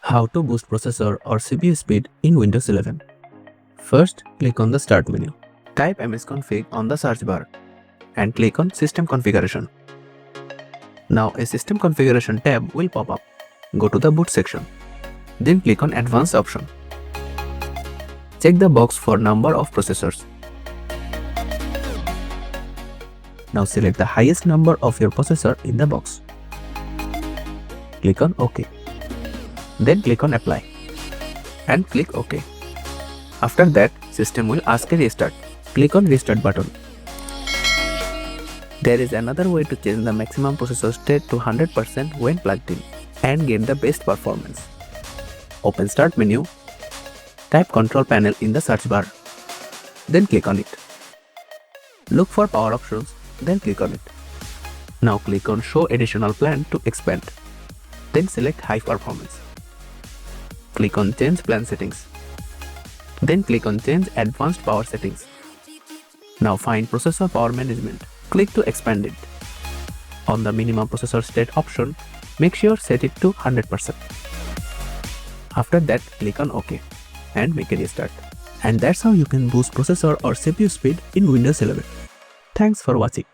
How to boost processor or CPU speed in Windows 11. First, click on the Start menu. Type msconfig on the search bar and click on System Configuration. Now a System Configuration tab will pop up. Go to the Boot section. Then click on Advanced option. Check the box for number of processors. Now select the highest number of your processor in the box. Click on OK. Then click on Apply and click OK. After that, system will ask a restart. Click on Restart button. There is another way to change the maximum processor state to 100% when plugged in and get the best performance. Open Start menu. Type Control Panel in the search bar. Then click on it. Look for power options, then click on it. Now click on Show Additional Plan to expand. Then select High Performance. Click on Change Plan Settings. Then click on Change Advanced Power Settings. Now find Processor Power Management. Click to expand it. On the Minimum Processor State option, make sure set it to 100%. After that, click on OK and make a restart. And that's how you can boost processor or CPU speed in Windows 11. Thanks for watching.